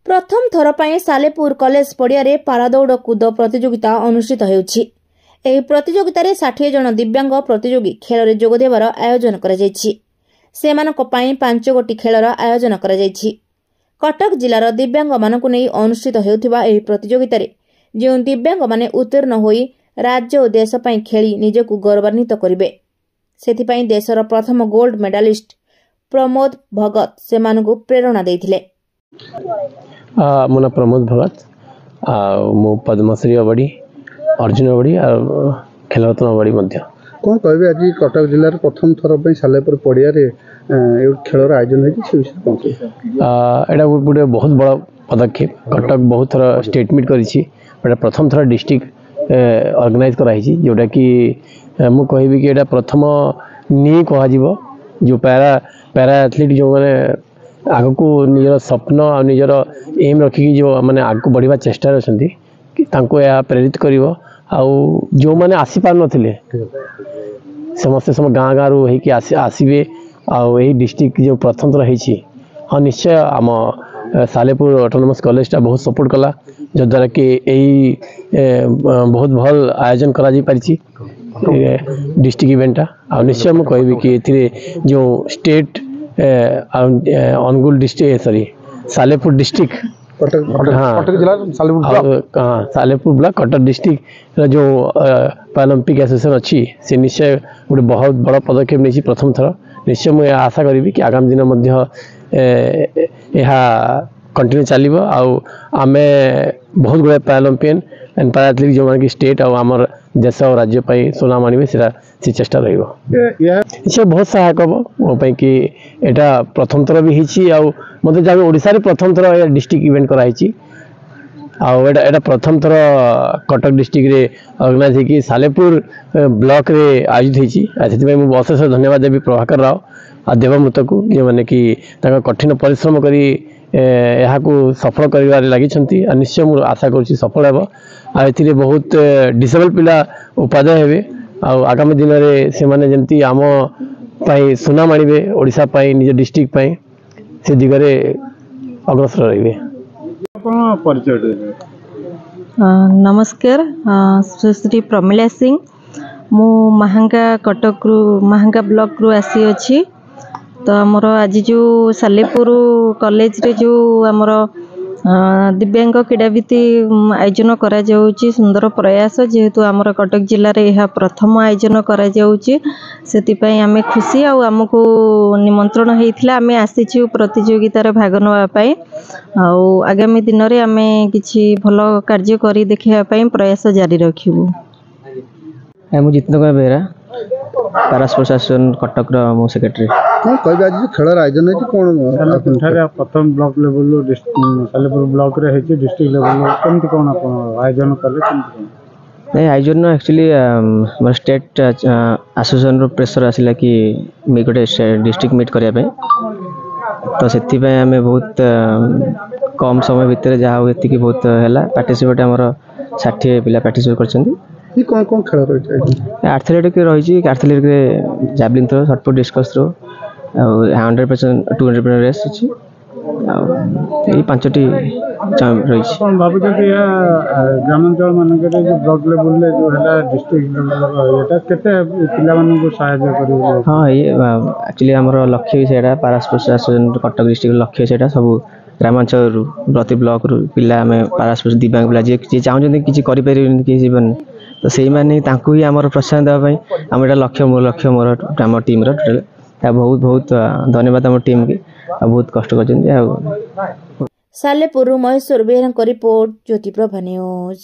प्रथम थर पर सालेपुर कॉलेज पड़िया पारादौड़ कूद प्रतियोगिता अनुष्ठित होउछि। एही प्रतियोगिता 60 जन दिव्यांग प्रतियोगी खेल में जोग देवार आयोजन कराଯାଇଛି। सेमानक पई 5 गोटी खेलर आयोजन कराଯାଇଛି। कटक जिलार दिव्यांग मानकु नै अनुष्ठित हेउथिबा एही प्रतियोगिता जो दिव्यांग माने उत्तीर्ण होई राज्य और देश पई खेली निजकु गौरवान्वित करिवे, सेथिपई देशर प्रथम गोल्ड मेडालिस्ट प्रमोद भगत सेमानकु प्रेरणा दैथिले। मो ना प्रमोद भगत मो Padmashri awardee Arjun awardee Khel Ratna awardee मध्य। कौन कहबे आज कटक जिलार प्रथम थर पे सालेपुर पड़िया रे खेलर आयोजन एटा गोटे बहुत बड़ा पदक्षेप। कटक बहुत थर स्टेट मीट करिछि, प्रथम थर डिस्ट्रिक्ट ऑर्गेनाइज कराई जोटा कि मु कहबी कि एटा प्रथम नी कहा जीवो जो पैरा एथलीट जो माने आग को निजर स्वप्न और निजर एम रखिकी जो माने आग को बढ़िया चेष्टा अच्छी यह प्रेरित कर जो मैंने आसी पार नथिले समस्ते सम गाँ गाँव रू आसवे आई डिस्ट्रिक्ट जो प्रथम थर होती। हाँ निश्चय आम सालेपुर ऑटोनोमस कॉलेज टा बहुत सपोर्ट कला जद्वारा कि यही बहुत भल आयोजन करा पारिछि डिस्ट्रिक्ट इवेंटा। निश्चय मुझे कहबी कि जो state Angul district sorry Salepur district Cuttack जिला सालेपुर ब्लॉक कटक डिस्ट्रिक्ट जो पैरालंपिक एसोसिएशन अच्छी से निश्चय गोटे बहुत बड़ा पदक्षेप नहीं प्रथम थर। निश्चय मुझे आशा करी कि आगामी दिन मध्य कंटिन्यू चलो आम बहुत गुड़ा पैरालंपियन एंड पैरा एथलीट जो कि स्टेट आमर देश और राज्य पर सुनाम आने से चेष्टा रही बहुत सहायक हम मोपाई कि एटा प्रथम थर भी मत जहाँ ओडिशा प्रथम थर डिस्ट्रिक्ट इवेंट कराई एटा प्रथम थर कटक डिस्ट्रिक्ट रे ऑर्गेनाइज होगी सालेपुर ब्लॉक रे आयोजित होती। मुझे अशेष धन्यवाद देवी प्रभाकर राव आ देवमृत को जो मैंने कि कठिन परिश्रम करी यहाँ सफल कर लगी। निश्चय मुझे आशा करुँच सफल हे आ बहुत डिसेबल पिला उपाध्याय हेबे आगामी दिन में से माने जमती आम पाई सुनाम आनिबे ओडिशा पाई निज डिस्ट्रिक्ट पाई से दिगरे अग्रसर रहिबे। नमस्कार, सुश्री प्रमिला सिंह मु महांगा कटक महांगा ब्लॉक रु आसी अछि। तो आमर आज जो सालेपुर कॉलेज रे जो आमर दिव्यांग क्रीड़ावित आयोजन करा जाउची सुंदर प्रयास जेहेतु आमर कटक जिले में यह प्रथम आयोजन करा जाउची सेति पई आमे खुशी आ आमको निमंत्रण हेइथिला आमे आसीछु प्रतियोगिता रे भाग नवा पई आ आगामी दिन रे आमे किछि भलो कार्य करी देखिया पई प्रयास जारी रखिबु। मु जितेंद्र बेहरा पारास प्रशासन कटक मो सेक्रेटरी। कौन कहबे आज खेलर आयोजन है कौन प्रथम ब्लॉक लेवल सालेपुर ब्लॉक रे है डिस्ट्रिक्ट लेवल केमती कौन आयोजन कले नहीं आयोजन एक्चुअली मोर स्टेट एसोसिएशन रो प्रेशर आसिला कि मी गोटे डिस्ट्रिक्ट मीट करिया पे तो सेति पे हमें बहुत कम समय भितर जहाँ एति बहुत है पार्टिसिपेट हमर 60 पिला पार्टिसिपेट करछन्ती। ये कौन कौन खेल रही है? एथलेटिक रही एथलेटिक रे javelin throw shot put discus throw 100% 200 race अछि यही 5टी रही कौन भाबु कि ग्रामांचल मानक जो ब्लॉक लेवल ले जो है डिस्ट्रिक्ट लेवल एटा केते पिला मानन को सहायता करियो? हां ये एक्चुअली हमर लक्ष्य सेटा पारास प्रशासन कटक डिस्ट्रिक्ट लक्ष्य सेटा सब ग्रामांचल प्रति ब्लॉक रु पिला हमें पारास दिव्यांग पिला जे चाहउछन कि करि परिबन कि जीवन तो से माने तांकु ही हमर प्रोत्साहन देबा पई हम एटा लक्ष्य मोर आम टीम रो टोटल बहुत बहुत धन्यवाद आम टीम के बहुत कष्ट कर। सालेपुर महेश्वर बेहरा रिपोर्ट ज्योति प्रभा न्यूज।